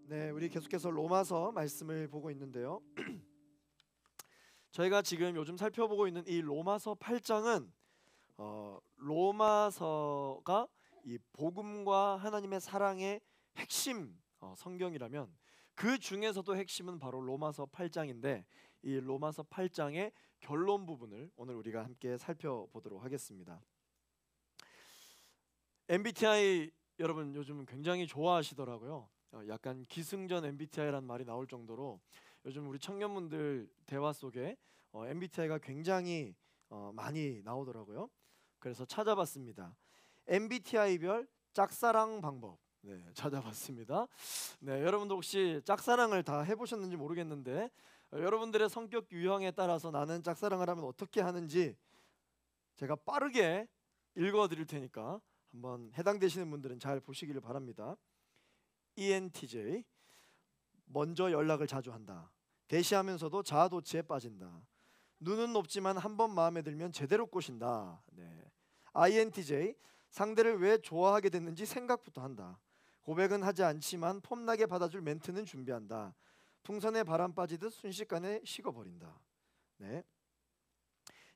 네, 우리 계속해서 로마서 말씀을 보고 있는데요. 저희가 지금 요즘 살펴보고 있는 이 로마서 8장은 로마서가 이 복음과 하나님의 사랑의 핵심 성경이라면 그 중에서도 핵심은 바로 로마서 8장인데 이 로마서 8장의 결론 부분을 오늘 우리가 함께 살펴보도록 하겠습니다. MBTI 여러분 요즘 굉장히 좋아하시더라고요. 약간 기승전 MBTI라는 말이 나올 정도로 요즘 우리 청년분들 대화 속에 MBTI가 굉장히 많이 나오더라고요. 그래서 찾아봤습니다. MBTI별 짝사랑 방법. 네, 찾아봤습니다. 네, 여러분도 혹시 짝사랑을 다 해보셨는지 모르겠는데 여러분들의 성격 유형에 따라서 나는 짝사랑을 하면 어떻게 하는지 제가 빠르게 읽어드릴 테니까 한번 해당되시는 분들은 잘 보시기를 바랍니다. ENTJ, 먼저 연락을 자주 한다. 대시하면서도 자아도취에 빠진다. 눈은 높지만 한번 마음에 들면 제대로 꼬신다. 네. INTJ, 상대를 왜 좋아하게 됐는지 생각부터 한다. 고백은 하지 않지만 폼나게 받아줄 멘트는 준비한다. 풍선에 바람 빠지듯 순식간에 식어버린다. 네.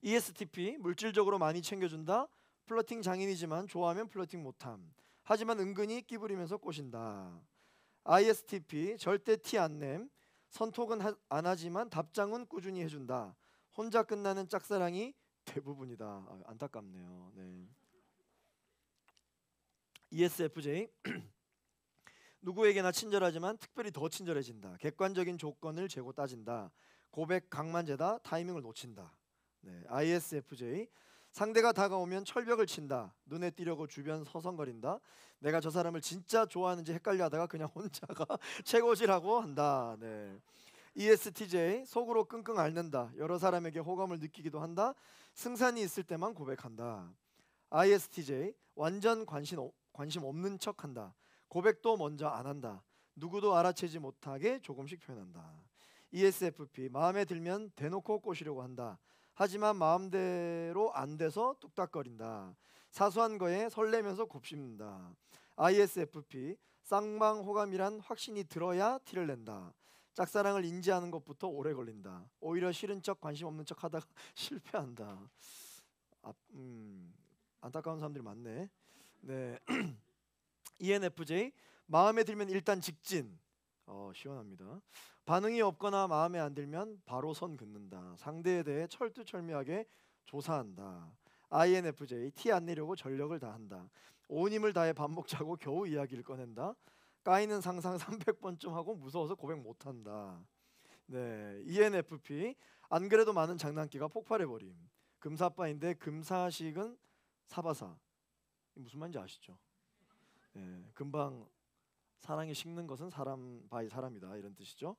ESTP, 물질적으로 많이 챙겨준다. 플러팅 장인이지만 좋아하면 플러팅 못함. 하지만 은근히 끼부리면서 꼬신다. ISTP, 절대 티 안 냄. 선톡은 안 하지만 답장은 꾸준히 해준다. 혼자 끝나는 짝사랑이 대부분이다. 안타깝네요. 네. ESFJ, 누구에게나 친절하지만 특별히 더 친절해진다. 객관적인 조건을 재고 따진다. 고백 각만 재다 타이밍을 놓친다. 네. ISFJ, 상대가 다가오면 철벽을 친다. 눈에 띄려고 주변 서성거린다. 내가 저 사람을 진짜 좋아하는지 헷갈려 하다가 그냥 혼자가 최고지라고 한다. 네. ESTJ, 속으로 끙끙 앓는다. 여러 사람에게 호감을 느끼기도 한다. 승산이 있을 때만 고백한다. ISTJ, 완전 관심 없는 척한다. 고백도 먼저 안 한다. 누구도 알아채지 못하게 조금씩 표현한다. ESFP, 마음에 들면 대놓고 꼬시려고 한다. 하지만 마음대로 안 돼서 뚝딱거린다. 사소한 거에 설레면서 곱씹는다. ISFP, 쌍방호감이란 확신이 들어야 티를 낸다. 짝사랑을 인지하는 것부터 오래 걸린다. 오히려 싫은 척 관심 없는 척 하다가 실패한다. 안타까운 사람들이 많네. 네. ENFJ, 마음에 들면 일단 직진. 시원합니다. 반응이 없거나 마음에 안 들면 바로 선 긋는다. 상대에 대해 철두철미하게 조사한다. INFJ, 티 안 내려고 전력을 다한다. 온 힘을 다해 밥 먹자고 겨우 이야기를 꺼낸다. 까이는 상상 300번쯤 하고 무서워서 고백 못한다. 네, ENFP, 안 그래도 많은 장난기가 폭발해버림. 금사빠인데 금사식은 사바사. 무슨 말인지 아시죠? 네, 금방 사랑이 식는 것은 사람 바이 사람이다 이런 뜻이죠.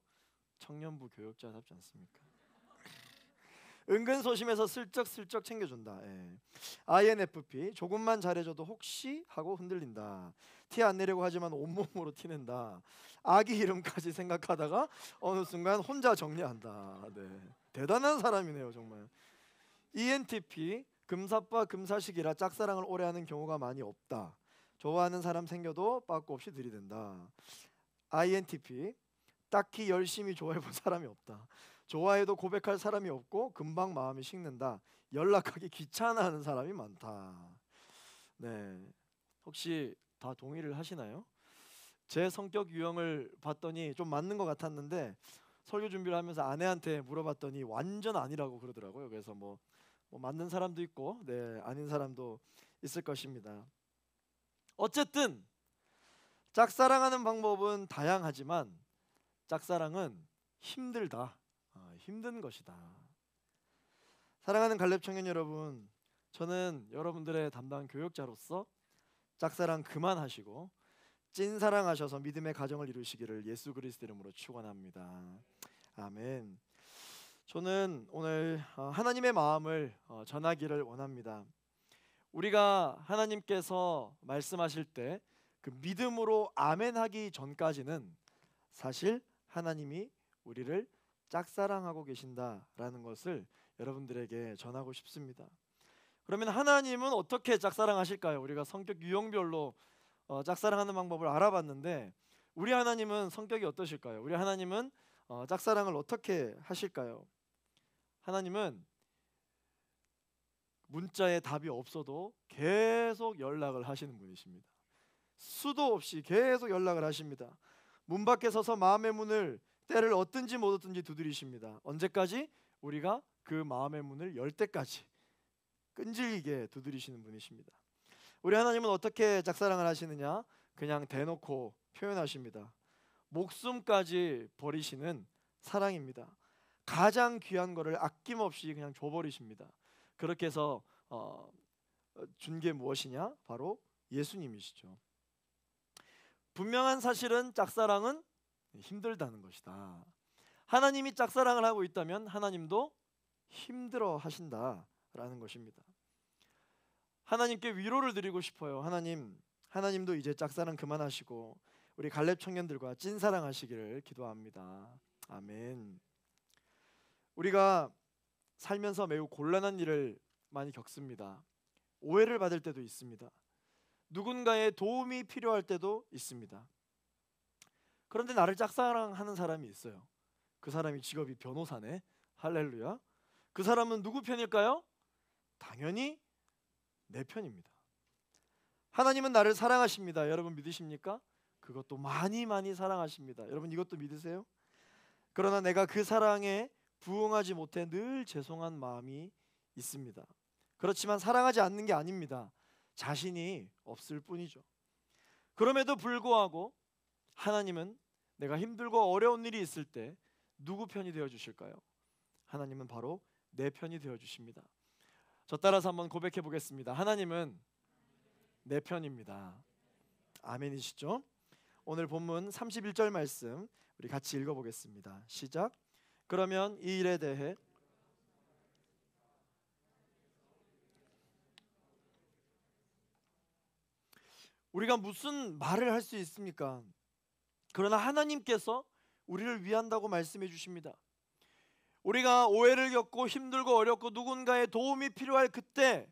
청년부 교육자답지 않습니까? 은근소심해서 슬쩍슬쩍 챙겨준다. 예. INFP, 조금만 잘해줘도 혹시 하고 흔들린다. 티 안 내려고 하지만 온몸으로 티낸다. 아기 이름까지 생각하다가 어느 순간 혼자 정리한다. 네. 대단한 사람이네요 정말. ENTP, 금사빠 금사식이라 짝사랑을 오래 하는 경우가 많이 없다. 좋아하는 사람 생겨도 빠꾸 없이 들이댄다. INTP, 딱히 열심히 좋아해본 사람이 없다. 좋아해도 고백할 사람이 없고 금방 마음이 식는다. 연락하기 귀찮아하는 사람이 많다. 네, 혹시 다 동의를 하시나요? 제 성격 유형을 봤더니 좀 맞는 것 같았는데 설교 준비를 하면서 아내한테 물어봤더니 완전 아니라고 그러더라고요. 그래서 뭐 맞는 사람도 있고 네, 아닌 사람도 있을 것입니다. 어쨌든 짝사랑하는 방법은 다양하지만 짝사랑은 힘들다. 힘든 것이다. 사랑하는 갈렙 청년 여러분, 저는 여러분들의 담당 교육자로서 짝사랑 그만하시고 찐사랑하셔서 믿음의 가정을 이루시기를 예수 그리스도 이름으로 축원합니다. 아멘. 저는 오늘 하나님의 마음을 전하기를 원합니다. 우리가 하나님께서 말씀하실 때 그 믿음으로 아멘하기 전까지는 사실 하나님이 우리를 짝사랑하고 계신다라는 것을 여러분들에게 전하고 싶습니다. 그러면 하나님은 어떻게 짝사랑하실까요? 우리가 성격 유형별로 짝사랑하는 방법을 알아봤는데 우리 하나님은 성격이 어떠실까요? 우리 하나님은 짝사랑을 어떻게 하실까요? 하나님은 문자에 답이 없어도 계속 연락을 하시는 분이십니다. 수도 없이 계속 연락을 하십니다. 문 밖에 서서 마음의 문을 때를 얻든지 못 얻든지 두드리십니다. 언제까지? 우리가 그 마음의 문을 열 때까지 끈질기게 두드리시는 분이십니다. 우리 하나님은 어떻게 짝사랑을 하시느냐? 그냥 대놓고 표현하십니다. 목숨까지 버리시는 사랑입니다. 가장 귀한 거를 아낌없이 그냥 줘버리십니다. 그렇게 해서 준 게 무엇이냐? 바로 예수님이시죠. 분명한 사실은 짝사랑은 힘들다는 것이다. 하나님이 짝사랑을 하고 있다면 하나님도 힘들어 하신다라는 것입니다. 하나님께 위로를 드리고 싶어요. 하나님도 이제 짝사랑 그만하시고 우리 갈렙 청년들과 찐사랑하시기를 기도합니다. 아멘. 우리가 살면서 매우 곤란한 일을 많이 겪습니다. 오해를 받을 때도 있습니다. 누군가의 도움이 필요할 때도 있습니다. 그런데 나를 짝사랑하는 사람이 있어요. 그 사람이 직업이 변호사네. 할렐루야. 그 사람은 누구 편일까요? 당연히 내 편입니다. 하나님은 나를 사랑하십니다. 여러분 믿으십니까? 그것도 많이 많이 사랑하십니다. 여러분 이것도 믿으세요? 그러나 내가 그 사랑에 부응하지 못해 늘 죄송한 마음이 있습니다. 그렇지만 사랑하지 않는 게 아닙니다. 자신이 없을 뿐이죠. 그럼에도 불구하고 하나님은 내가 힘들고 어려운 일이 있을 때 누구 편이 되어 주실까요? 하나님은 바로 내 편이 되어 주십니다. 저 따라서 한번 고백해 보겠습니다. 하나님은 내 편입니다. 아멘이시죠? 오늘 본문 31절 말씀 우리 같이 읽어보겠습니다. 시작. 그러면 이 일에 대해 우리가 무슨 말을 할 수 있습니까? 그러나 하나님께서 우리를 위한다고 말씀해 주십니다. 우리가 오해를 겪고 힘들고 어렵고 누군가의 도움이 필요할 그때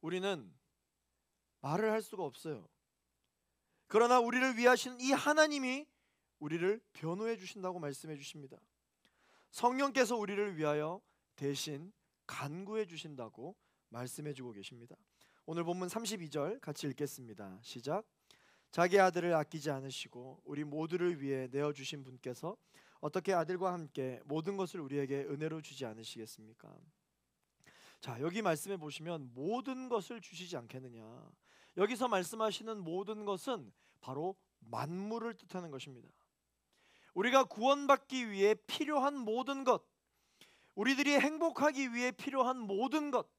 우리는 말을 할 수가 없어요. 그러나 우리를 위하시는 이 하나님이 우리를 변호해 주신다고 말씀해 주십니다. 성령께서 우리를 위하여 대신 간구해 주신다고 말씀해 주고 계십니다. 오늘 본문 32절 같이 읽겠습니다. 시작. 자기 아들을 아끼지 않으시고 우리 모두를 위해 내어주신 분께서 어떻게 아들과 함께 모든 것을 우리에게 은혜로 주지 않으시겠습니까? 자, 여기 말씀해 보시면 모든 것을 주시지 않겠느냐. 여기서 말씀하시는 모든 것은 바로 만물을 뜻하는 것입니다. 우리가 구원받기 위해 필요한 모든 것, 우리들이 행복하기 위해 필요한 모든 것,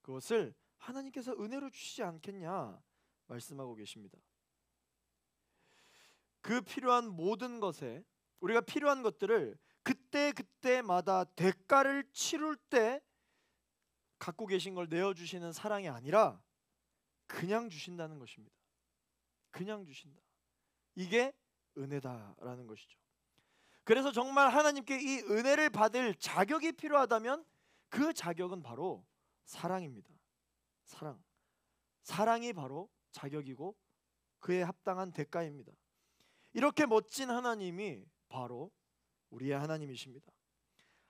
그것을 하나님께서 은혜로 주시지 않겠냐 말씀하고 계십니다. 그 필요한 모든 것에 우리가 필요한 것들을 그때마다 대가를 치룰 때 갖고 계신 걸 내어주시는 사랑이 아니라 그냥 주신다는 것입니다. 그냥 주신다. 이게 은혜다라는 것이죠. 그래서 정말 하나님께 이 은혜를 받을 자격이 필요하다면 그 자격은 바로 사랑입니다. 사랑이 바로 자격이고 그에 합당한 대가입니다. 이렇게 멋진 하나님이 바로 우리의 하나님이십니다.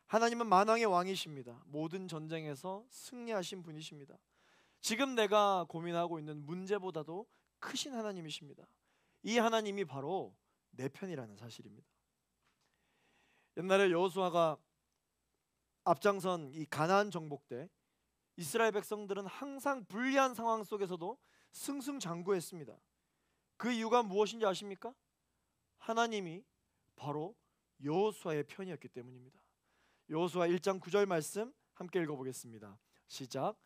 하나님은 만왕의 왕이십니다. 모든 전쟁에서 승리하신 분이십니다. 지금 내가 고민하고 있는 문제보다도 크신 하나님이십니다. 이 하나님이 바로 내 편이라는 사실입니다. 옛날에 여호수아가 앞장선 이 가나안 정복 때 이스라엘 백성들은 항상 불리한 상황 속에서도 승승장구했습니다. 그 이유가 무엇인지 아십니까? 하나님이 바로 여호수아의 편이었기 때문입니다. 여호수아 1장 9절 말씀 함께 읽어보겠습니다. 시작.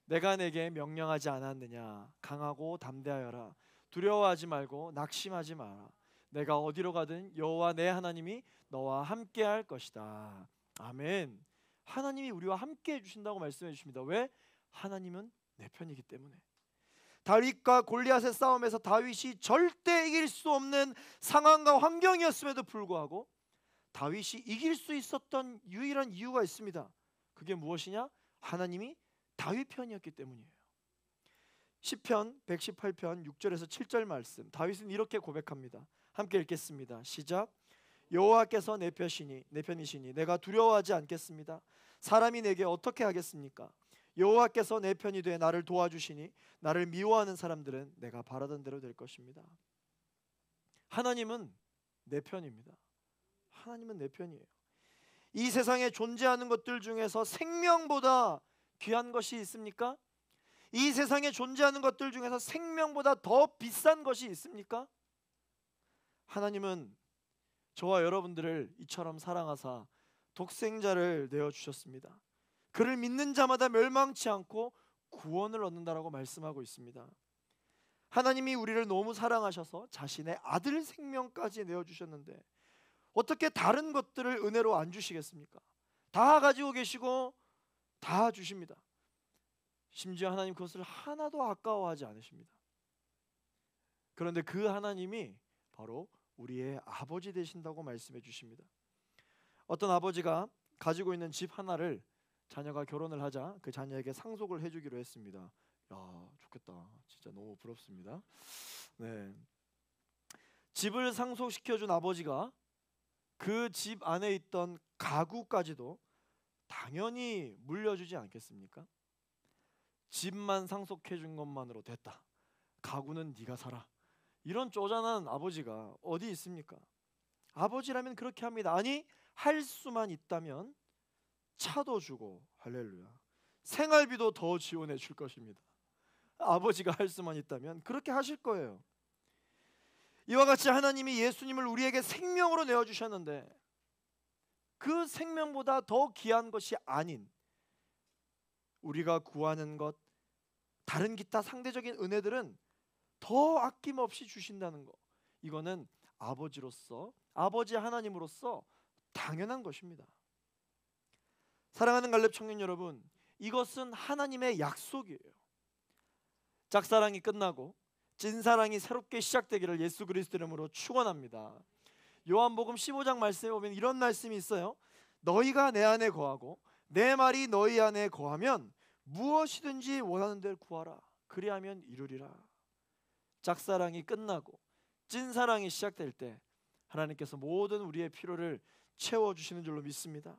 내가 내게 명령하지 않았느냐? 강하고 담대하여라. 두려워하지 말고 낙심하지 마라. 내가 어디로 가든 여호와 내 하나님이 너와 함께할 것이다. 아멘. 하나님이 우리와 함께 해주신다고 말씀해 주십니다. 왜? 하나님은 내 편이기 때문에. 다윗과 골리앗의 싸움에서 다윗이 절대 이길 수 없는 상황과 환경이었음에도 불구하고 다윗이 이길 수 있었던 유일한 이유가 있습니다. 그게 무엇이냐? 하나님이 다윗 편이었기 때문이에요. 시편 118편 6절에서 7절 말씀, 다윗은 이렇게 고백합니다. 함께 읽겠습니다. 시작. 여호와께서 내 편이시니 내가 두려워하지 않겠습니다. 사람이 내게 어떻게 하겠습니까? 여호와께서 내 편이 돼 나를 도와주시니 나를 미워하는 사람들은 내가 바라던 대로 될 것입니다. 하나님은 내 편입니다. 하나님은 내 편이에요. 이 세상에 존재하는 것들 중에서 생명보다 귀한 것이 있습니까? 이 세상에 존재하는 것들 중에서 생명보다 더 비싼 것이 있습니까? 하나님은 저와 여러분들을 이처럼 사랑하사 독생자를 내어주셨습니다. 그를 믿는 자마다 멸망치 않고 구원을 얻는다라고 말씀하고 있습니다. 하나님이 우리를 너무 사랑하셔서 자신의 아들 생명까지 내어주셨는데 어떻게 다른 것들을 은혜로 안 주시겠습니까? 다 가지고 계시고 다 주십니다. 심지어 하나님 그것을 하나도 아까워하지 않으십니다. 그런데 그 하나님이 바로 우리의 아버지 되신다고 말씀해 주십니다. 어떤 아버지가 가지고 있는 집 하나를 자녀가 결혼을 하자 그 자녀에게 상속을 해주기로 했습니다. 야, 좋겠다. 진짜 너무 부럽습니다. 네, 집을 상속시켜준 아버지가 그 집 안에 있던 가구까지도 당연히 물려주지 않겠습니까? 집만 상속해준 것만으로 됐다. 가구는 네가 사라. 이런 쪼잔한 아버지가 어디 있습니까? 아버지라면 그렇게 합니다. 아니, 할 수만 있다면 차도 주고, 할렐루야, 생활비도 더 지원해 줄 것입니다. 아버지가 할 수만 있다면 그렇게 하실 거예요. 이와 같이 하나님이 예수님을 우리에게 생명으로 내어주셨는데 그 생명보다 더 귀한 것이 아닌 우리가 구하는 것, 다른 기타 상대적인 은혜들은 더 아낌없이 주신다는 것, 이거는 아버지로서, 아버지 하나님으로서 당연한 것입니다. 사랑하는 갈렙 청년 여러분, 이것은 하나님의 약속이에요. 짝사랑이 끝나고 찐사랑이 새롭게 시작되기를 예수 그리스도 이름으로 축원합니다. 요한복음 15장 말씀에 보면 이런 말씀이 있어요. 너희가 내 안에 거하고 내 말이 너희 안에 거하면 무엇이든지 원하는 대로 구하라. 그리하면 이루리라. 짝사랑이 끝나고 찐사랑이 시작될 때 하나님께서 모든 우리의 필요를 채워주시는 줄로 믿습니다.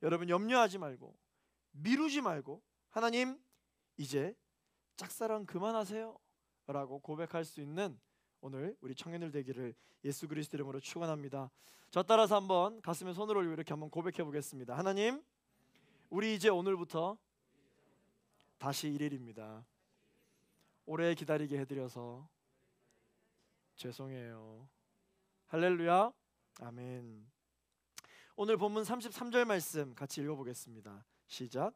여러분, 염려하지 말고 미루지 말고 하나님, 이제 짝사랑 그만하세요 라고 고백할 수 있는 오늘 우리 청년들 되기를 예수 그리스도 이름으로 축원합니다. 저 따라서 한번 가슴에 손을 올리고 이렇게 한번 고백해 보겠습니다. 하나님, 우리 이제 오늘부터 다시 1일입니다. 오래 기다리게 해드려서 죄송해요. 할렐루야, 아멘. 오늘 본문 33절 말씀 같이 읽어보겠습니다. 시작.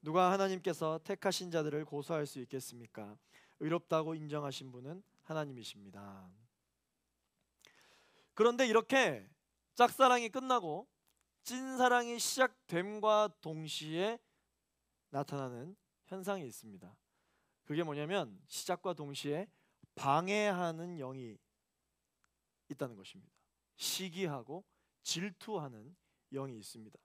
누가 하나님께서 택하신 자들을 고소할 수 있겠습니까? 의롭다고 인정하신 분은 하나님이십니다. 그런데 이렇게 짝사랑이 끝나고 찐사랑이 시작됨과 동시에 나타나는 현상이 있습니다. 그게 뭐냐면 시작과 동시에 방해하는 영이 있다는 것입니다. 시기하고 질투하는 영이 있습니다.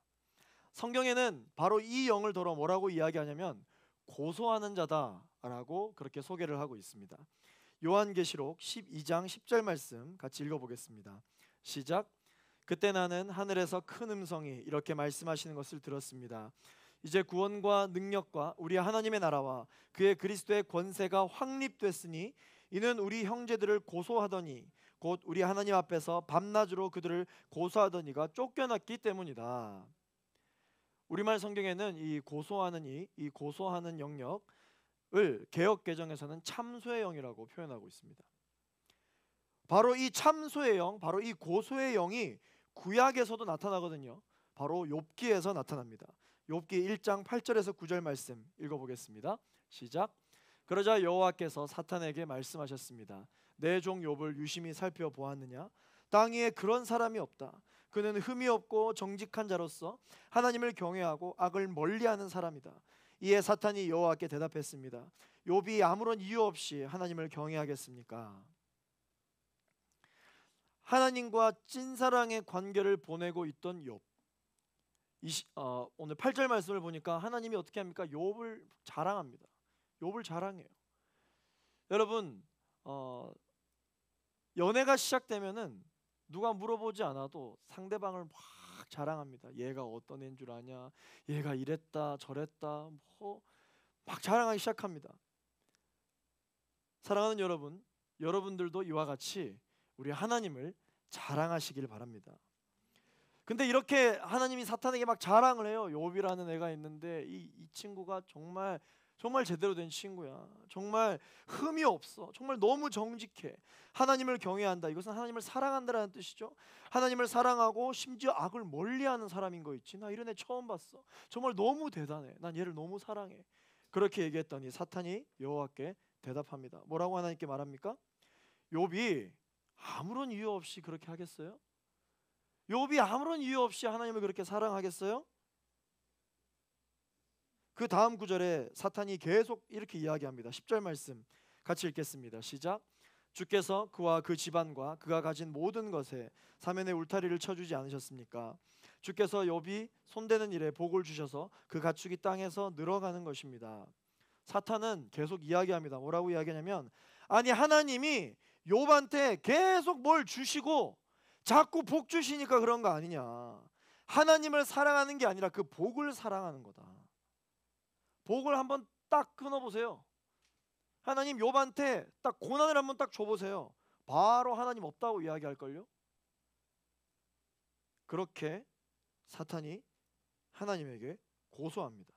성경에는 바로 이 영을 더러 뭐라고 이야기하냐면 고소하는 자다라고 그렇게 소개를 하고 있습니다. 요한계시록 12장 10절 말씀 같이 읽어보겠습니다. 시작. 그때 나는 하늘에서 큰 음성이 이렇게 말씀하시는 것을 들었습니다. 이제 구원과 능력과 우리 하나님의 나라와 그의 그리스도의 권세가 확립됐으니 이는 우리 형제들을 고소하더니 곧 우리 하나님 앞에서 밤낮으로 그들을 고소하더니가 쫓겨났기 때문이다. 우리말 성경에는 이 고소하는 이 고소하는 영역을 개역 개정에서는 참소의 영이라고 표현하고 있습니다. 바로 이 참소의 영, 바로 이 고소의 영이 구약에서도 나타나거든요. 바로 욥기에서 나타납니다. 욥기 1장 8절에서 9절 말씀 읽어보겠습니다. 시작. 그러자 여호와께서 사탄에게 말씀하셨습니다. 내 종 욥을 유심히 살펴보았느냐? 땅 위에 그런 사람이 없다. 그는 흠이 없고 정직한 자로서 하나님을 경외하고 악을 멀리하는 사람이다. 이에 사탄이 여호와께 대답했습니다. 욥이 아무런 이유 없이 하나님을 경외하겠습니까? 하나님과 찐사랑의 관계를 보내고 있던 욥. 오늘 8절 말씀을 보니까 하나님이 어떻게 합니까? 욥을 자랑합니다. 욥을 자랑해요. 여러분, 연애가 시작되면은 누가 물어보지 않아도 상대방을 막 자랑합니다. 얘가 어떤 애인 줄 아냐? 얘가 이랬다 저랬다 뭐 막 자랑하기 시작합니다. 사랑하는 여러분, 여러분들도 이와 같이 우리 하나님을 자랑하시길 바랍니다. 근데 이렇게 하나님이 사탄에게 막 자랑을 해요. 욥이라는 애가 있는데 이 친구가 정말 제대로 된 친구야. 정말 흠이 없어. 정말 너무 정직해. 하나님을 경외한다. 이것은 하나님을 사랑한다라는 뜻이죠. 하나님을 사랑하고 심지어 악을 멀리하는 사람인 거 있지. 나 이런 애 처음 봤어. 정말 너무 대단해. 난 얘를 너무 사랑해. 그렇게 얘기했더니 사탄이 여호와께 대답합니다. 뭐라고 하나님께 말합니까? 욥이 아무런 이유 없이 그렇게 하겠어요? 욥이 아무런 이유 없이 하나님을 그렇게 사랑하겠어요? 그 다음 구절에 사탄이 계속 이렇게 이야기합니다. 10절 말씀 같이 읽겠습니다. 시작. 주께서 그와 그 집안과 그가 가진 모든 것에 사면의 울타리를 쳐주지 않으셨습니까? 주께서 욥이 손대는 일에 복을 주셔서 그 가축이 땅에서 늘어가는 것입니다. 사탄은 계속 이야기합니다. 뭐라고 이야기하냐면, 아니 하나님이 욥한테 계속 뭘 주시고 자꾸 복 주시니까 그런 거 아니냐. 하나님을 사랑하는 게 아니라 그 복을 사랑하는 거다. 복을 한번 딱 끊어보세요. 하나님 욥한테 딱 고난을 한번 딱 줘보세요. 바로 하나님 없다고 이야기할걸요. 그렇게 사탄이 하나님에게 고소합니다.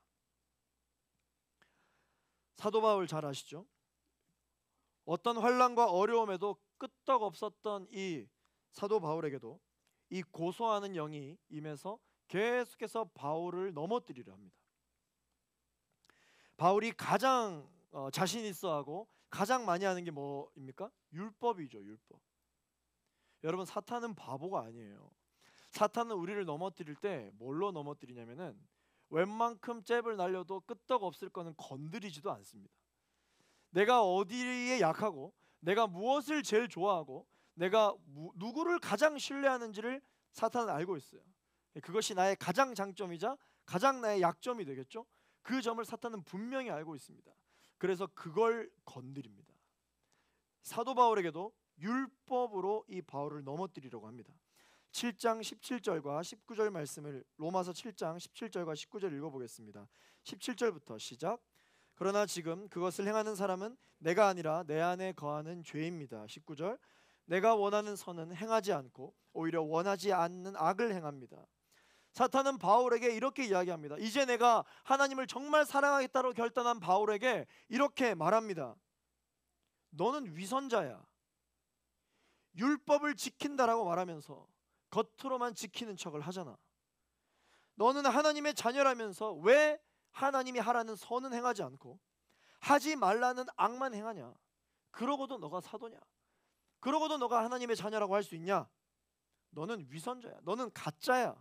사도 바울 잘 아시죠? 어떤 환난과 어려움에도 끄떡 없었던 이 사도 바울에게도 이 고소하는 영이 임해서 계속해서 바울을 넘어뜨리려 합니다. 바울이 가장 자신 있어하고 가장 많이 하는 게 뭐입니까? 율법이죠. 율법. 여러분, 사탄은 바보가 아니에요. 사탄은 우리를 넘어뜨릴 때 뭘로 넘어뜨리냐면은 웬만큼 잽을 날려도 끄떡 없을 거는 건드리지도 않습니다. 내가 어디에 약하고 내가 무엇을 제일 좋아하고 내가 누구를 가장 신뢰하는지를 사탄은 알고 있어요. 그것이 나의 가장 장점이자 가장 나의 약점이 되겠죠. 그 점을 사탄은 분명히 알고 있습니다. 그래서 그걸 건드립니다. 사도 바울에게도 율법으로 이 바울을 넘어뜨리려고 합니다. 7장 17절과 19절 말씀을 로마서 7장 17절과 19절 읽어보겠습니다. 17절부터 시작. 그러나 지금 그것을 행하는 사람은 내가 아니라 내 안에 거하는 죄입니다. 19절. 내가 원하는 선은 행하지 않고 오히려 원하지 않는 악을 행합니다. 사탄은 바울에게 이렇게 이야기합니다. 이제 내가 하나님을 정말 사랑하겠다고 결단한 바울에게 이렇게 말합니다. 너는 위선자야. 율법을 지킨다라고 말하면서 겉으로만 지키는 척을 하잖아. 너는 하나님의 자녀라면서 왜 하나님이 하라는 선은 행하지 않고 하지 말라는 악만 행하냐? 그러고도 너가 사도냐? 그러고도 너가 하나님의 자녀라고 할 수 있냐? 너는 위선자야. 너는 가짜야.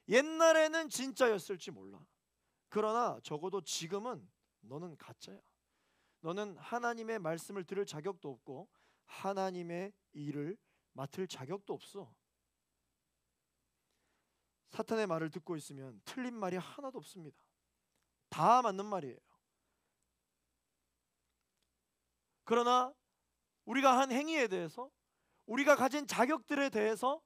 옛날에는 진짜였을지 몰라. 그러나 적어도 지금은 너는 가짜야. 너는 하나님의 말씀을 들을 자격도 없고 하나님의 일을 맡을 자격도 없어. 사탄의 말을 듣고 있으면 틀린 말이 하나도 없습니다. 다 맞는 말이에요. 그러나 우리가 한 행위에 대해서, 우리가 가진 자격들에 대해서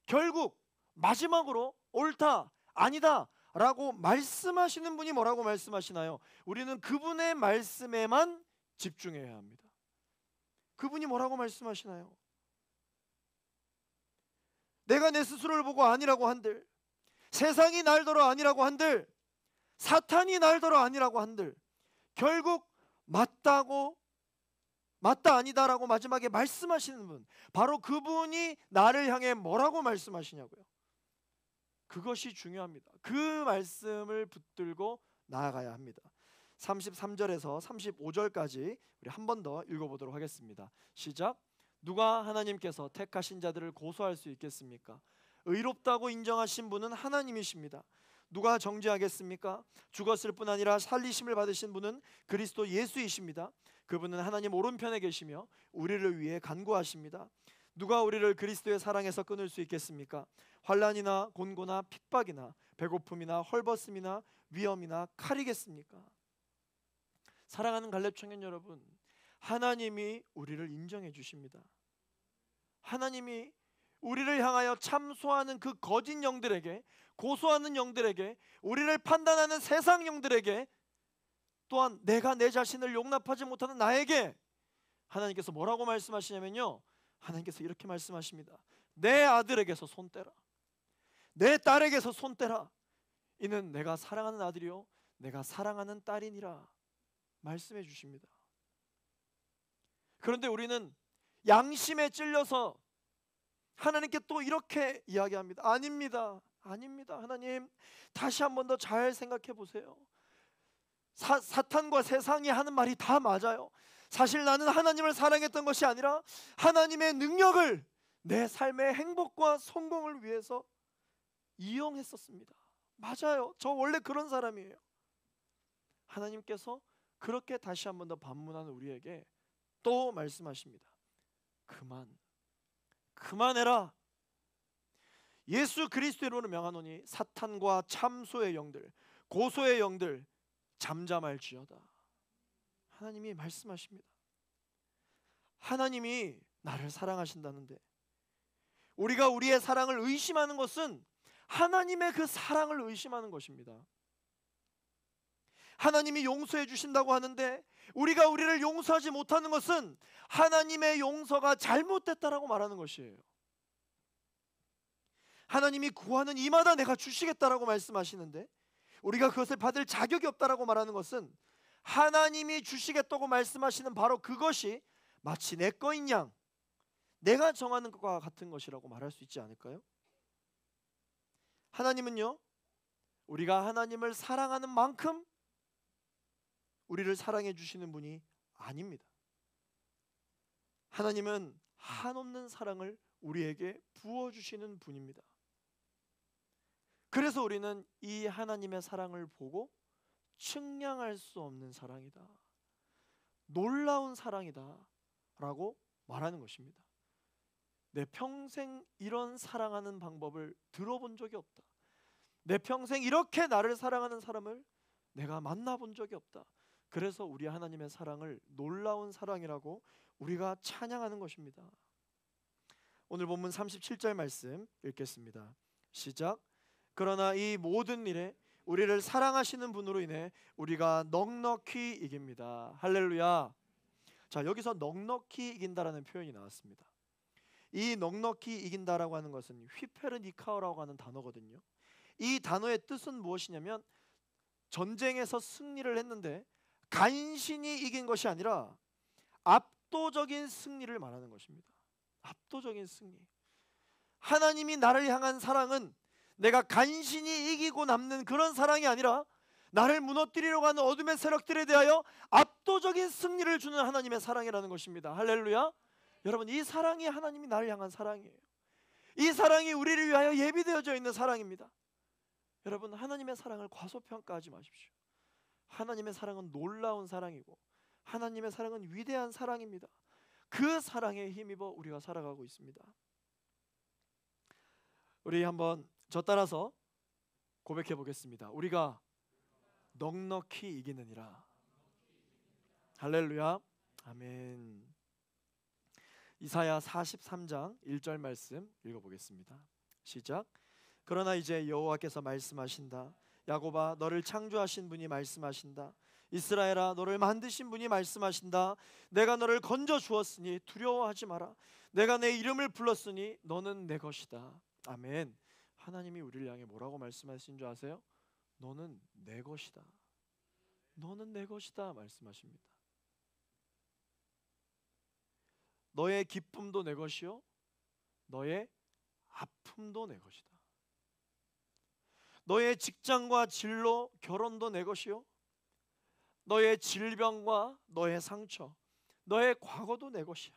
결국 마지막으로 옳다, 아니다 라고 말씀하시는 분이 뭐라고 말씀하시나요? 우리는 그분의 말씀에만 집중해야 합니다. 그분이 뭐라고 말씀하시나요? 내가 내 스스로를 보고 아니라고 한들, 세상이 날더러 아니라고 한들, 사탄이 날더러 아니라고 한들 결국 맞다고, 맞다 아니다라고 마지막에 말씀하시는 분, 바로 그분이 나를 향해 뭐라고 말씀하시냐고요. 그것이 중요합니다. 그 말씀을 붙들고 나아가야 합니다. 33절에서 35절까지 우리 한 번 더 읽어보도록 하겠습니다. 시작. 누가 하나님께서 택하신 자들을 고소할 수 있겠습니까? 의롭다고 인정하신 분은 하나님이십니다. 누가 정죄하겠습니까? 죽었을 뿐 아니라 살리심을 받으신 분은 그리스도 예수이십니다. 그분은 하나님 오른편에 계시며 우리를 위해 간구하십니다. 누가 우리를 그리스도의 사랑에서 끊을 수 있겠습니까? 환난이나 곤고나 핍박이나 배고픔이나 헐벗음이나 위험이나 칼이겠습니까? 사랑하는 갈렙 청년 여러분, 하나님이 우리를 인정해 주십니다. 하나님이 우리를 향하여 참소하는 그 거짓 영들에게, 고소하는 영들에게, 우리를 판단하는 세상 영들에게, 또한 내가 내 자신을 용납하지 못하는 나에게 하나님께서 뭐라고 말씀하시냐면요, 하나님께서 이렇게 말씀하십니다. 내 아들에게서 손 떼라. 내 딸에게서 손 떼라. 이는 내가 사랑하는 아들이요 내가 사랑하는 딸이니라 말씀해 주십니다. 그런데 우리는 양심에 찔려서 하나님께 또 이렇게 이야기합니다. 아닙니다. 아닙니다. 하나님, 다시 한 번 더 잘 생각해 보세요. 사탄과 세상이 하는 말이 다 맞아요. 사실 나는 하나님을 사랑했던 것이 아니라 하나님의 능력을 내 삶의 행복과 성공을 위해서 이용했었습니다. 맞아요. 저 원래 그런 사람이에요. 하나님께서 그렇게 다시 한 번 더 반문하는 우리에게 또 말씀하십니다. 그만해라. 예수 그리스도로 명하노니 사탄과 참소의 영들, 고소의 영들 잠잠할지어다. 하나님이 말씀하십니다. 하나님이 나를 사랑하신다는데 우리가 우리의 사랑을 의심하는 것은 하나님의 그 사랑을 의심하는 것입니다. 하나님이 용서해 주신다고 하는데 우리가 우리를 용서하지 못하는 것은 하나님의 용서가 잘못됐다라고 말하는 것이에요. 하나님이 구하는 이마다 내가 주시겠다라고 말씀하시는데 우리가 그것을 받을 자격이 없다라고 말하는 것은 하나님이 주시겠다고 말씀하시는 바로 그것이 마치 내 거인 양, 내가 정하는 것과 같은 것이라고 말할 수 있지 않을까요? 하나님은요, 우리가 하나님을 사랑하는 만큼 우리를 사랑해 주시는 분이 아닙니다. 하나님은 한없는 사랑을 우리에게 부어주시는 분입니다. 그래서 우리는 이 하나님의 사랑을 보고 측량할 수 없는 사랑이다, 놀라운 사랑이다 라고 말하는 것입니다. 내 평생 이런 사랑하는 방법을 들어본 적이 없다. 내 평생 이렇게 나를 사랑하는 사람을 내가 만나본 적이 없다. 그래서 우리 하나님의 사랑을 놀라운 사랑이라고 우리가 찬양하는 것입니다. 오늘 본문 37절 말씀 읽겠습니다. 시작. 그러나 이 모든 일에 우리를 사랑하시는 분으로 인해 우리가 넉넉히 이깁니다. 할렐루야. 자, 여기서 넉넉히 이긴다라는 표현이 나왔습니다. 이 넉넉히 이긴다라고 하는 것은 휘페르니카오라고 하는 단어거든요. 이 단어의 뜻은 무엇이냐면 전쟁에서 승리를 했는데 간신히 이긴 것이 아니라 압도적인 승리를 말하는 것입니다. 압도적인 승리. 하나님이 나를 향한 사랑은 내가 간신히 이기고 남는 그런 사랑이 아니라 나를 무너뜨리려고 하는 어둠의 세력들에 대하여 압도적인 승리를 주는 하나님의 사랑이라는 것입니다. 할렐루야. 여러분, 이 사랑이 하나님이 나를 향한 사랑이에요. 이 사랑이 우리를 위하여 예비되어져 있는 사랑입니다. 여러분, 하나님의 사랑을 과소평가하지 마십시오. 하나님의 사랑은 놀라운 사랑이고 하나님의 사랑은 위대한 사랑입니다. 그 사랑에 힘입어 우리가 살아가고 있습니다. 우리 한번 저 따라서 고백해 보겠습니다. 우리가 넉넉히 이기느니라. 할렐루야. 아멘. 이사야 43장 1절 말씀 읽어보겠습니다. 시작. 그러나 이제 여호와께서 말씀하신다. 야곱아, 너를 창조하신 분이 말씀하신다. 이스라엘아, 너를 만드신 분이 말씀하신다. 내가 너를 건져 주었으니 두려워하지 마라. 내가 내 이름을 불렀으니 너는 내 것이다. 아멘. 하나님이 우리를 향해 뭐라고 말씀하신 줄 아세요? 너는 내 것이다. 너는 내 것이다 말씀하십니다. 너의 기쁨도 내 것이요 너의 아픔도 내 것이다. 너의 직장과 진로, 결혼도 내 것이요 너의 질병과 너의 상처, 너의 과거도 내 것이야.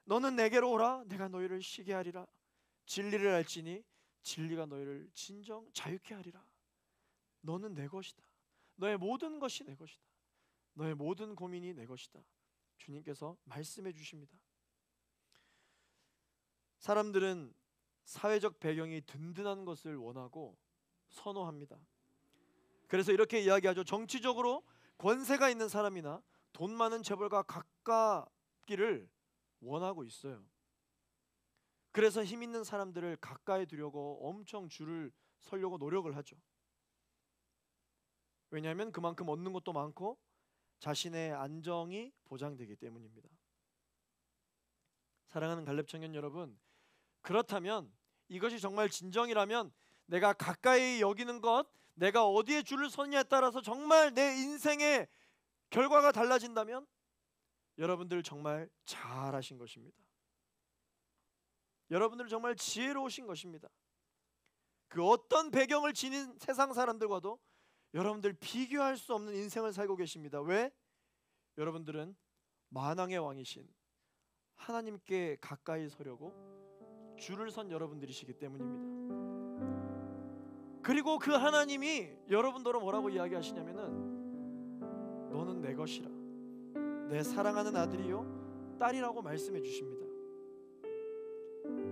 너는 내게로 오라. 내가 너희를 쉬게 하리라. 진리를 알지니 진리가 너희를 진정 자유케 하리라. 너는 내 것이다. 너의 모든 것이 내 것이다. 너의 모든 고민이 내 것이다. 주님께서 말씀해 주십니다. 사람들은 사회적 배경이 든든한 것을 원하고 선호합니다. 그래서 이렇게 이야기하죠. 정치적으로 권세가 있는 사람이나 돈 많은 재벌과 가깝기를 원하고 있어요. 그래서 힘 있는 사람들을 가까이 두려고 엄청 줄을 서려고 노력을 하죠. 왜냐하면 그만큼 얻는 것도 많고 자신의 안정이 보장되기 때문입니다. 사랑하는 갈렙 청년 여러분, 그렇다면 이것이 정말 진정이라면 내가 가까이 여기는 것, 내가 어디에 줄을 서느냐에 따라서 정말 내 인생의 결과가 달라진다면 여러분들 정말 잘하신 것입니다. 여러분들 정말 지혜로우신 것입니다. 그 어떤 배경을 지닌 세상 사람들과도 여러분들 비교할 수 없는 인생을 살고 계십니다. 왜? 여러분들은 만왕의 왕이신 하나님께 가까이 서려고 줄을 선 여러분들이시기 때문입니다. 그리고 그 하나님이 여러분들로 뭐라고 이야기하시냐면은 너는 내 것이라, 내 사랑하는 아들이요 딸이라고 말씀해 주십니다.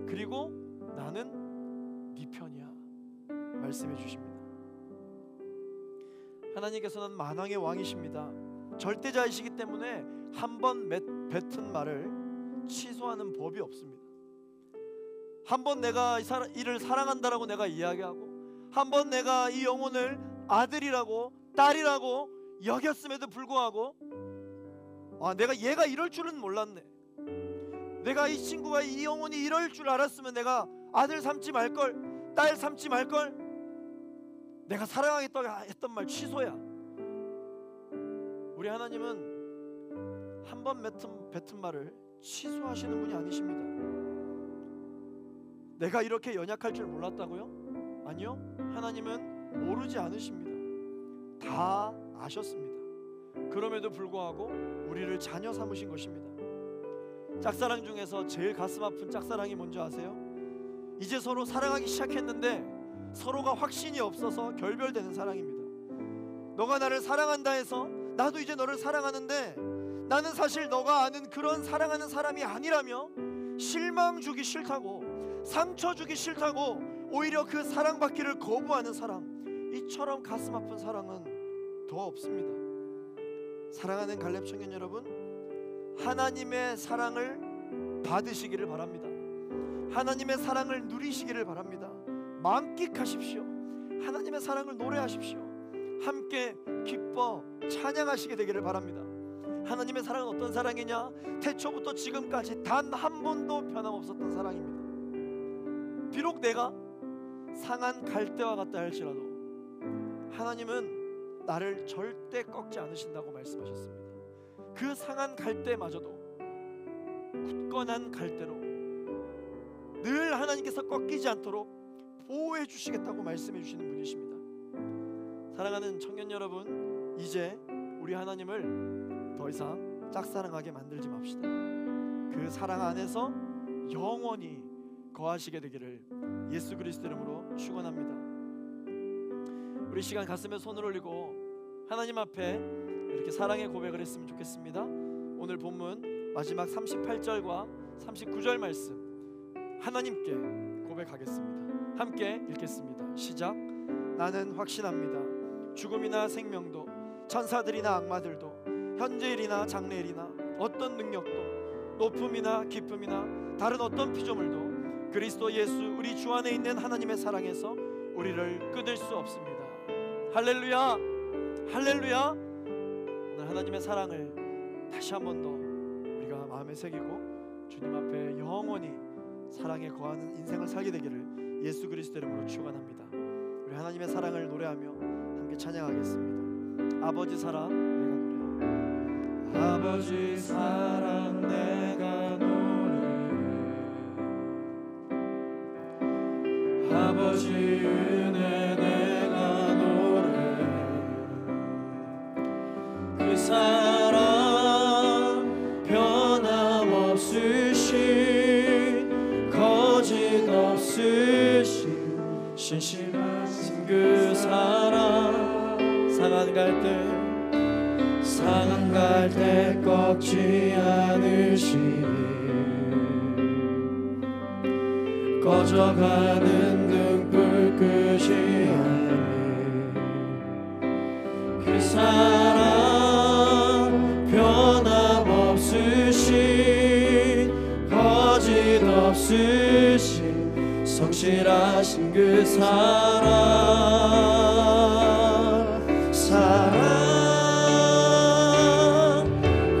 그리고 나는 네 편이야 말씀해 주십니다. 하나님께서는 만왕의 왕이십니다. 절대자이시기 때문에 한 번 뱉은 말을 취소하는 법이 없습니다. 한 번 내가 이를 사랑한다라고 내가 이야기하고, 한 번 내가 이 영혼을 아들이라고 딸이라고 여겼음에도 불구하고 내가 얘가 이럴 줄은 몰랐네, 내가 이 친구가 이 영혼이 이럴 줄 알았으면 내가 아들 삼지 말걸, 딸 삼지 말걸, 내가 사랑하겠다 했던 말 취소야. 우리 하나님은 한 번 뱉은 말을 취소하시는 분이 아니십니다. 내가 이렇게 연약할 줄 몰랐다고요? 아니요, 하나님은 모르지 않으십니다. 다 아셨습니다. 그럼에도 불구하고 우리를 자녀 삼으신 것입니다. 짝사랑 중에서 제일 가슴 아픈 짝사랑이 뭔지 아세요? 이제 서로 사랑하기 시작했는데 서로가 확신이 없어서 결별되는 사랑입니다. 너가 나를 사랑한다 해서 나도 이제 너를 사랑하는데 나는 사실 너가 아는 그런 사랑하는 사람이 아니라며 실망 주기 싫다고, 상처 주기 싫다고 오히려 그 사랑받기를 거부하는 사랑, 이처럼 가슴 아픈 사랑은 더 없습니다. 사랑하는 갈렙 청년 여러분, 하나님의 사랑을 받으시기를 바랍니다. 하나님의 사랑을 누리시기를 바랍니다. 만끽하십시오. 하나님의 사랑을 노래하십시오. 함께 기뻐 찬양하시게 되기를 바랍니다. 하나님의 사랑은 어떤 사랑이냐? 태초부터 지금까지 단 한 번도 변함없었던 사랑입니다. 비록 내가 상한 갈대와 같다 할지라도 하나님은 나를 절대 꺾지 않으신다고 말씀하셨습니다. 그 상한 갈대마저도 굳건한 갈대로 늘 하나님께서 꺾이지 않도록 보호해 주시겠다고 말씀해 주시는 분이십니다. 사랑하는 청년 여러분, 이제 우리 하나님을 더 이상 짝사랑하게 만들지 맙시다. 그 사랑 안에서 영원히 거하시게 되기를 예수 그리스도 이름으로 축원합니다. 우리 시간 가슴에 손을 올리고 하나님 앞에 이렇게 사랑의 고백을 했으면 좋겠습니다. 오늘 본문 마지막 38절과 39절 말씀 하나님께 고백하겠습니다. 함께 읽겠습니다. 시작. 나는 확신합니다. 죽음이나 생명도, 천사들이나 악마들도, 현재일이나 장래일이나 어떤 능력도, 높음이나 깊음이나 다른 어떤 피조물도 그리스도 예수 우리 주 안에 있는 하나님의 사랑에서 우리를 끊을 수 없습니다. 할렐루야, 할렐루야. 오늘 하나님의 사랑을 다시 한 번 더 우리가 마음에 새기고 주님 앞에 영원히 사랑에 거하는 인생을 살게 되기를 예수 그리스도 이름으로 축원합니다. 우리 하나님의 사랑을 노래하며 함께 찬양하겠습니다. 아버지 사랑 내가 노래, 아버지 사랑 내가 노래, 아버지 은혜 내가 노래, 그 사랑 변함없으신 거짓 없으신 신실하신 그 사랑, 상한 갈대 꺾지 않으시니 꺼져가는 등불 끄지 않니 그 사랑 변함없으신 거짓 없으신 성실하신 그 사랑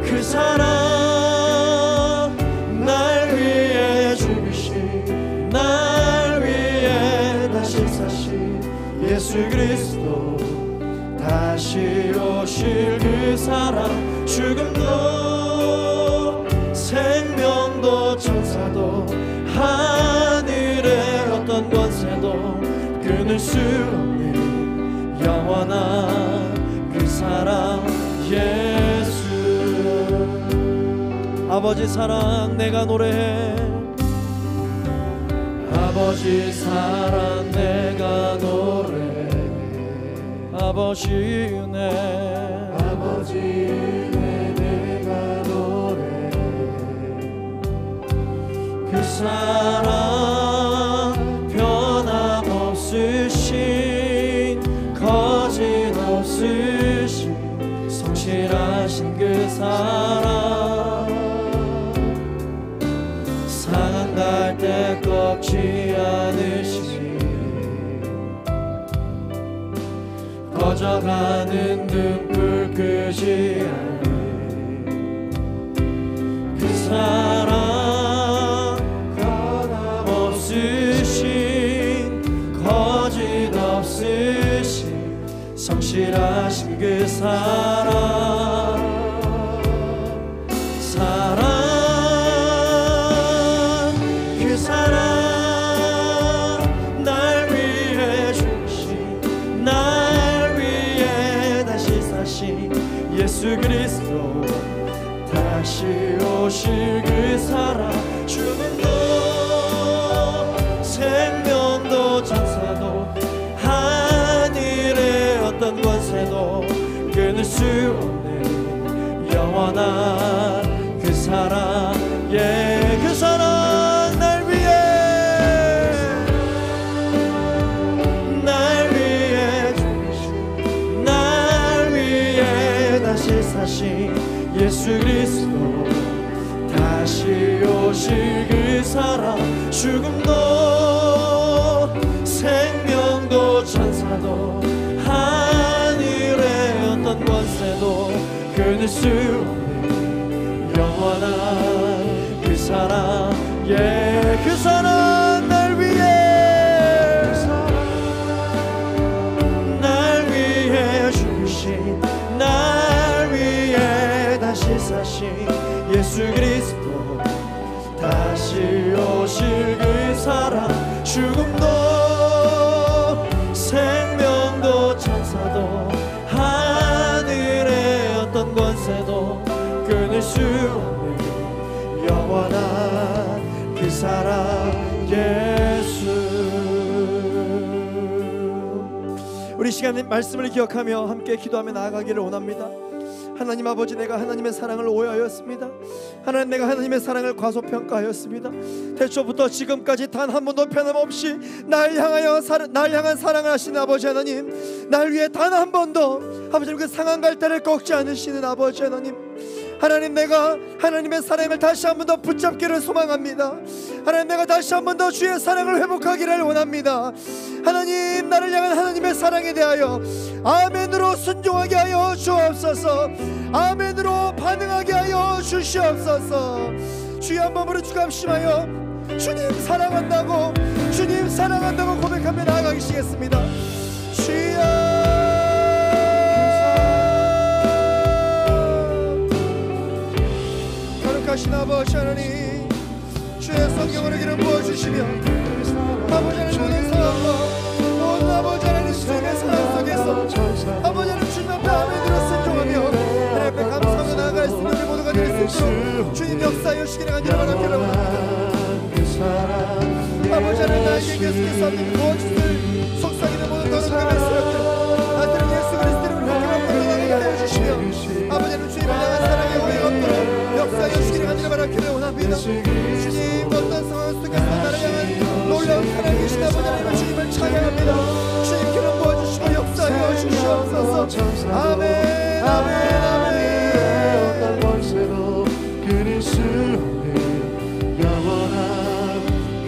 그 사랑 날 위해 죽으신 날 위해 다시 사신 예수 그리스도 다시 오실 그 사랑 죽음도 생명도 천사도 하늘의 어떤 권세도 끊을 수 없는 영원한 그 사랑 예수 아버지 사랑 내가 노래해 아버지 사랑 내가 노래해 아버지 은혜 아버지 은혜 내가 노래해 그 사랑 변함없으신 거짓없으신 성실하신 그 사랑 상한 갈대 꺾지 않으시니 꺼져가는 눈불 끄지 않는 그 사랑 변함없으신 거짓없으신 성실하신 그 사랑 그 사랑 날 위해 주신 날 위해 다시 사신 예수 그리스도 다시 오실 그 사랑 죽음도 생명도 천사도 하늘의 어떤 권세도 끊을 수 없는 영원한 그 사랑 그 사랑 날 위해 주신 날 위해 다시 사신 예수 그리스도 다시 오실 그 사랑 죽음도 생명도 천사도 하늘의 어떤 권세도 끊을 수 없는 영원한 그 사랑 그 사랑 날 위해 주신 날 위해 다시 사신 예수 그리스도 다시 오실 그 사랑 죽음도 생명도 천사도 하늘의 어떤 권세도 끊을 수 없는 영원한 그 사랑 예수 우리 시간에 말씀을 기억하며 함께 기도하며 나아가기를 원합니다. 하나님 아버지 내가 하나님의 사랑을 오해하였습니다. 하나님 내가 하나님의 사랑을 과소평가하였습니다. 태초부터 지금까지 단 한 번도 변함없이 날 향한 사랑을 하시는 아버지 하나님 날 위해 단 한 번도 아버지 그 상한 갈대를 꺾지 않으시는 아버지 하나님 하나님 내가 하나님의 사랑을 다시 한 번 더 붙잡기를 소망합니다. 하나님 내가 다시 한 번 더 주의 사랑을 회복하기를 원합니다. 하나님 나를 향한 하나님의 사랑에 대하여 아멘으로 순종하게 하여 주옵소서. 아멘으로 반응하게 하여 주시옵소서. 주의 한 몸으로 주감심하여 주님 사랑한다고 고백하며 나아가시겠습니다. 주여 거룩하신 아버지 하나님 주의 성경으로 기름 부어주시며 아버지 하나님 모든 상황과 모든 아버지 하나님 주님의 사랑 속에서 아버지 하나님 주님 앞에 아멘으로 순종하며 하나님 앞에 감사하며 나아갈 수 있는 우리 모두가 될 수 있도록 주님 역사하여 주시기를 간절히 바랍니다. 아버지 하나님 나에게 계속해서 하나님 부어주실 속삭이는 모든 더러운 말씀들 아들은 예수 그리스도를 그렇게 나게 하여 주시며 아버지 하나님 주님을 향한 사랑의 오해가 없도록 역사하여 주시기를 간절히 바라기를 원합니다. 주님 어떤 상황 속에서 나를 향한 놀라운 사랑이신 아버지 하나님 주님을 찬양합니다. 주님 기름 부어주시고 역사하여 주시옵소서. 아멘 아멘 아멘 어떤 권세도 끊을 수 없는 영원한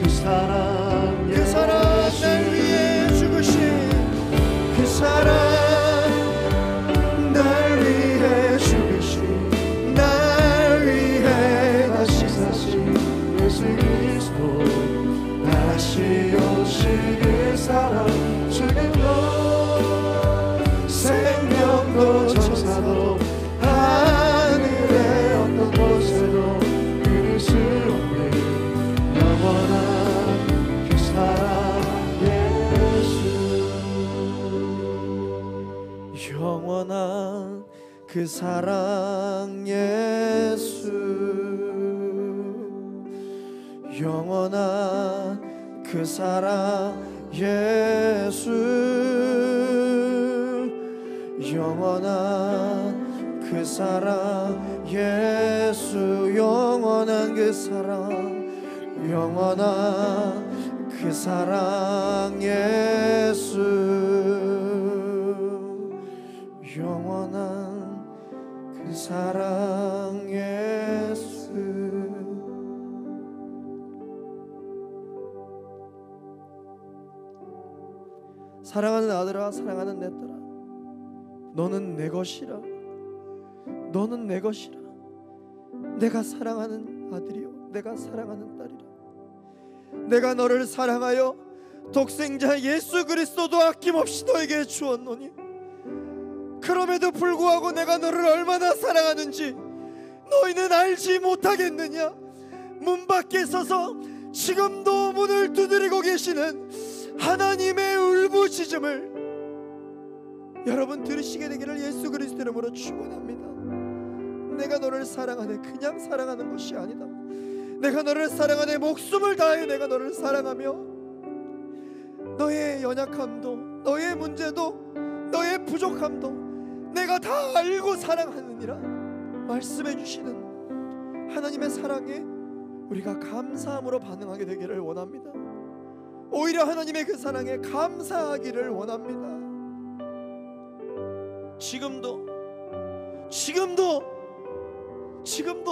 그 사랑 오신 그 사랑 지금도 생명도 천사도 하늘의 어떤 곳에도 끊을 수 없는 영원한 그 사랑 예수 영원한 그 사랑 예수 영원한 그 사랑 예수 영원한 그 사랑 예수 영원한 그 사랑 영원한 그 사랑 예수 영원한 그 사랑 예수 사랑하는 아들아 사랑하는 내 딸아 너는 내 것이라 너는 내 것이라 내가 사랑하는 아들이요 내가 사랑하는 딸이라 내가 너를 사랑하여 독생자 예수 그리스도도 아낌없이 너에게 주었노니 그럼에도 불구하고 내가 너를 얼마나 사랑하는지 너희는 알지 못하겠느냐 문 밖에 서서 지금도 문을 두드리고 계시는 하나님의 울부짖음을 여러분 들으시게 되기를 예수 그리스도 이름으로 축원합니다. 내가 너를 사랑하네 그냥 사랑하는 것이 아니다. 내가 너를 사랑하네 목숨을 다해 내가 너를 사랑하며 너의 연약함도 너의 문제도 너의 부족함도 내가 다 알고 사랑하느니라 말씀해 주시는 하나님의 사랑에 우리가 감사함으로 반응하게 되기를 원합니다. 오히려 하나님의 그 사랑에 감사하기를 원합니다. 지금도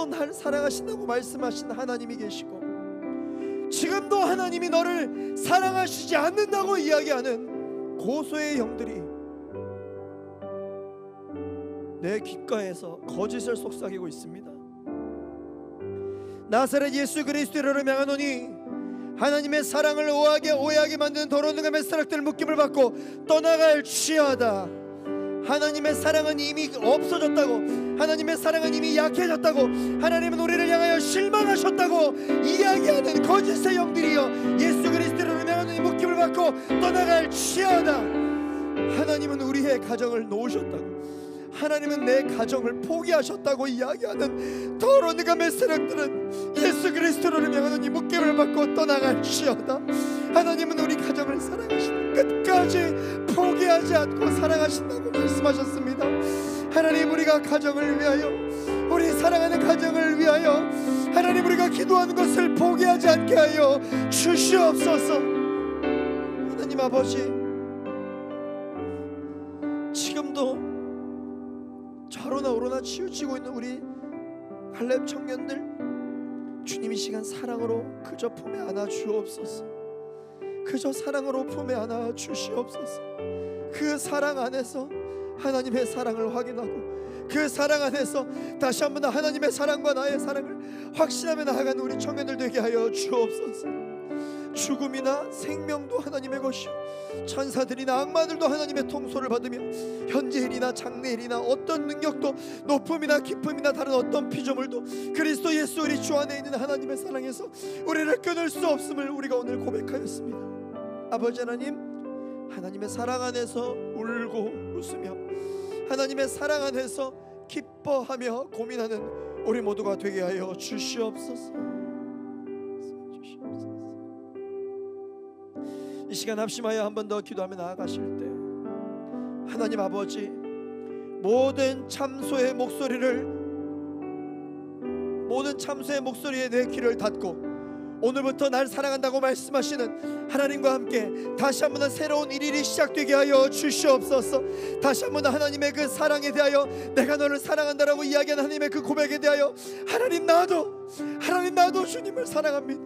날 사랑하신다고 말씀하신 하나님이 계시고 지금도 하나님이 너를 사랑하시지 않는다고 이야기하는 고소의 영들이 내 귓가에서 거짓을 속삭이고 있습니다. 나사렛 예수 그리스도를 명하노니 하나님의 사랑을 오해하게 만드는 더러운 놈의 사람들 묶임을 받고 떠나갈 취하다. 하나님의 사랑은 이미 없어졌다고 하나님의 사랑은 이미 약해졌다고 하나님은 우리를 향하여 실망하셨다고 이야기하는 거짓의 영들이여 예수 그리스도를 명하노니 묶임을 받고 떠나갈 취하다. 하나님은 우리의 가정을 놓으셨다고 하나님은 내 가정을 포기하셨다고 이야기하는 더러운 놈의 세력들은 예수 그리스도를 명하노니 묶임을 받고 떠나갈 취하다. 하나님은 우리 가정을 사랑하시는 끝까지 포기하지 않고 사랑하신다고 말씀하셨습니다. 하나님 우리가 가정을 위하여 우리 사랑하는 가정을 위하여 하나님 우리가 기도하는 것을 포기하지 않게 하여 주시옵소서. 하나님 아버지 지금도 좌로나 우로나 치우치고 있는 우리 갈렙 청년들 주님 이 시간 사랑으로 그저 품에 안아 주옵소서. 그저 사랑으로 품에 안아 주시옵소서. 그 사랑 안에서 하나님의 사랑을 확인하고 그 사랑 안에서 다시 한번 하나님의 사랑과 나의 사랑을 확신하며 나아가는 우리 청년들 되게 하여 주옵소서. 죽음이나 생명도 하나님의 것이요 천사들이나 악마들도 하나님의 통솔을 받으며 현재일이나 장래일이나 어떤 능력도 높음이나 깊음이나 다른 어떤 피조물도 그리스도 예수 우리 주 안에 있는 하나님의 사랑에서 우리를 끊을 수 없음을 우리가 오늘 고백하였습니다. 아버지 하나님 하나님의 사랑 안에서 울고 웃으며 하나님의 사랑 안에서 기뻐하며 고민하는 우리 모두가 되게 하여 주시옵소서. 이 시간 합심하여 한 번 더 기도하며 나아가실 때 하나님 아버지 모든 참소의 목소리에 내 귀를 닫고 오늘부터 날 사랑한다고 말씀하시는 하나님과 함께 다시 한번 새로운 일일이 시작되게 하여 주시옵소서. 다시 한번 하나님의 그 사랑에 대하여 내가 너를 사랑한다라고 이야기하는 하나님의 그 고백에 대하여 하나님 나도 주님을 사랑합니다.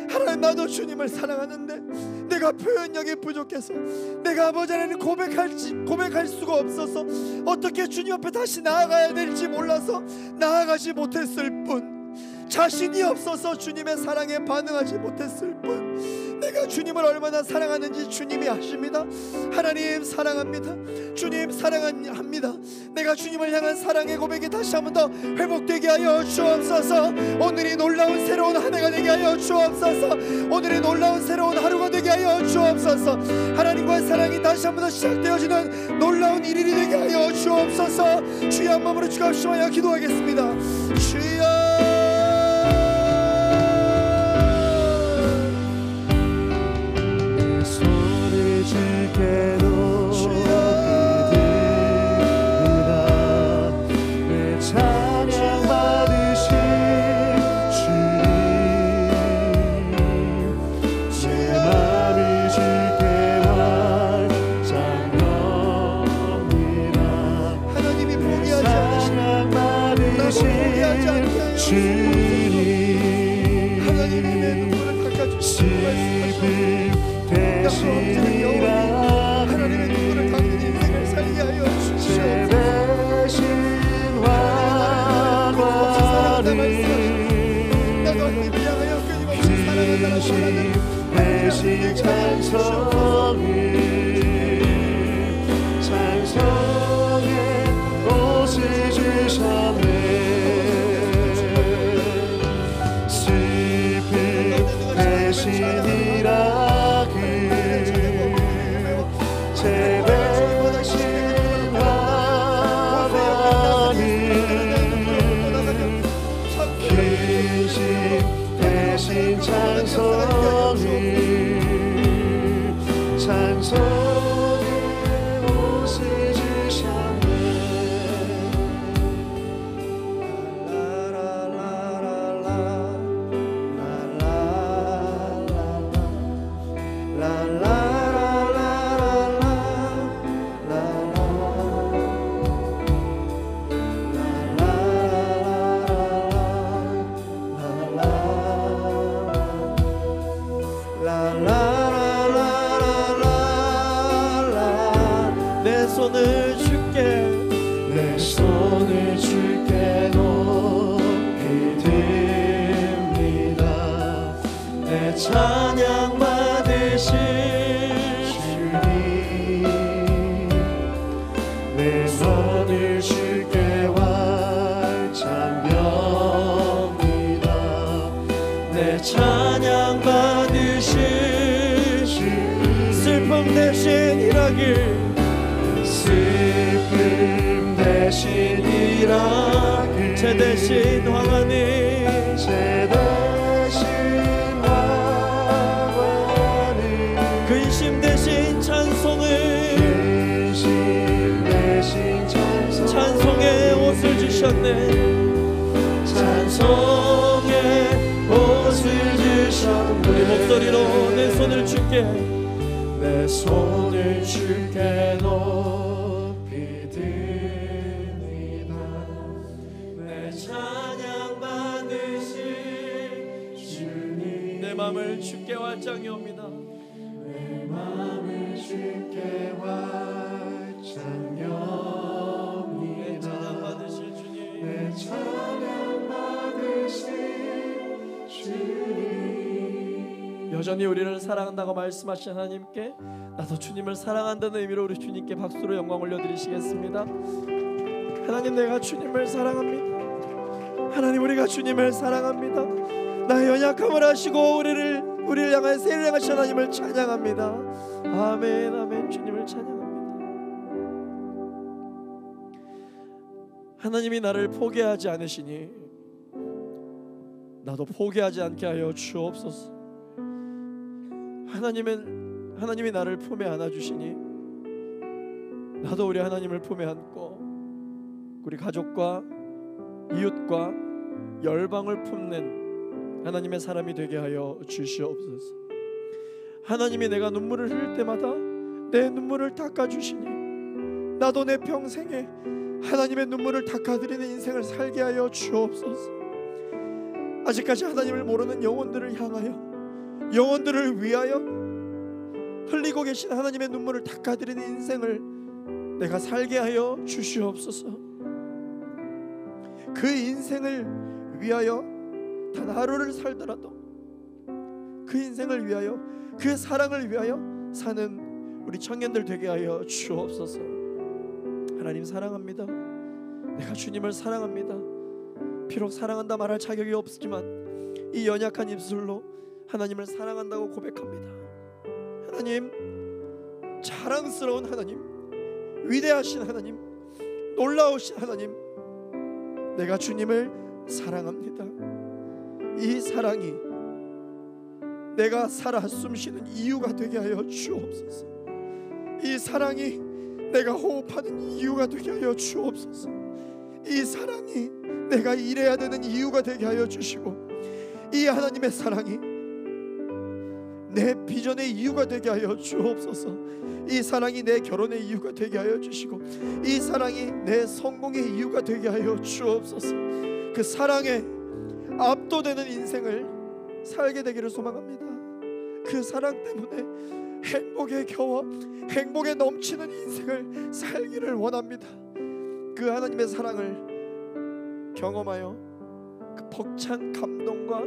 하나님 나도 주님을 사랑하는데 내가 표현력이 부족해서 내가 아버지 하나님 고백할 수가 없어서 어떻게 주님 앞에 다시 나아가야 될지 몰라서 나아가지 못했을 뿐 자신이 없어서 주님의 사랑에 반응하지 못했을 뿐 내가 주님을 얼마나 사랑하는지 주님이 아십니다. 하나님 사랑합니다. 주님 사랑합니다. 내가 주님을 향한 사랑의 고백이 다시 한 번 더 회복되게 하여 주옵소서. 오늘이 놀라운 새로운 한 해가 되게 하여 주옵소서. 오늘이 놀라운 새로운 하루가 되게 하여 주옵소서. 하나님과의 사랑이 다시 한 번 더 시작되어지는 놀라운 일이 되게 하여 주옵소서. 주여 한 마음으로 주가 합심하여 기도하겠습니다. 주여 대신 찬송의 옷을 주셨네. 슬픔 대신 일하기 제 대신 화관을 귀신 대신 찬송을 찬송의 옷을 주셨네. 내 손을 주께 높이 듭니다. 내 찬양 받으실 주님, 내 손을 주께 활짝 엽니다. 내 찬양 받으실 주님, 슬픔 대신 일하길, 슬픔 대신 일하길, 제 대신 황하니, 제 대신 황하니, 근심 대신 찬송을, 근심 대신 찬송, 찬송의 옷을 주셨네. 찬송의 옷을 주셨네. 우리 목소리로 내 손을 주께, 내 손을 주께 높이 듭니다. 내 찬양 받으실 주님, 내 맘을 주께 활짝 엽니다. 내 맘을 주께 활짝 엽니다. 내 찬양 받으실 주님, 내 찬양 받으실 주님. 여전히 우리를 사랑한다고 말씀하신 하나님께 나도 주님을 사랑한다는 의미로 우리 주님께 박수로 영광 올려드리시겠습니다. 하나님, 내가 주님을 사랑합니다. 하나님, 우리가 주님을 사랑합니다. 나의 연약함을 아시고 우리를 향하여 세를 향하신 하나님을 찬양합니다. 아멘, 아멘. 주님을 찬양합니다. 하나님이 나를 포기하지 않으시니 나도 포기하지 않게 하여 주옵소서. 하나님이 나를 품에 안아주시니 나도 우리 하나님을 품에 안고 우리 가족과 이웃과 열방을 품는 하나님의 사람이 되게 하여 주시옵소서. 하나님이 내가 눈물을 흘릴 때마다 내 눈물을 닦아주시니 나도 내 평생에 하나님의 눈물을 닦아드리는 인생을 살게 하여 주옵소서. 아직까지 하나님을 모르는 영혼들을 향하여, 영혼들을 위하여 흘리고 계신 하나님의 눈물을 닦아드리는 인생을 내가 살게 하여 주시옵소서. 그 인생을 위하여 단 하루를 살더라도 그 인생을 위하여, 그 사랑을 위하여 사는 우리 청년들 되게 하여 주옵소서. 하나님 사랑합니다. 내가 주님을 사랑합니다. 비록 사랑한다 말할 자격이 없지만 이 연약한 입술로 하나님을 사랑한다고 고백합니다. 하나님, 자랑스러운 하나님, 위대하신 하나님, 놀라우신 하나님, 내가 주님을 사랑합니다. 이 사랑이 내가 살아 숨쉬는 이유가 되게 하여 주옵소서. 이 사랑이 내가 호흡하는 이유가 되게 하여 주옵소서. 이 사랑이 내가 일해야 되는 이유가 되게 하여 주시고, 이 하나님의 사랑이 내 비전의 이유가 되게 하여 주옵소서. 이 사랑이 내 결혼의 이유가 되게 하여 주시고, 이 사랑이 내 성공의 이유가 되게 하여 주옵소서. 그 사랑에 압도되는 인생을 살게 되기를 소망합니다. 그 사랑 때문에 행복에 겨워 행복에 넘치는 인생을 살기를 원합니다. 그 하나님의 사랑을 경험하여 그 벅찬 감동과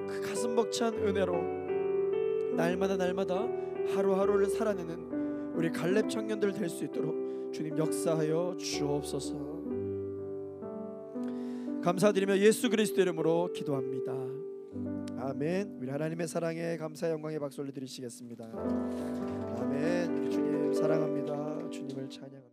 그 가슴 벅찬 은혜로 날마다 하루하루를 살아내는 우리 갈렙 청년들 될 수 있도록 주님 역사하여 주옵소서. 감사드리며 예수 그리스도 이름으로 기도합니다. 아멘. 우리 하나님의 사랑에 감사 영광의 박수 올려드리시겠습니다. 아멘. 주님 사랑합니다. 주님을 찬양합니다.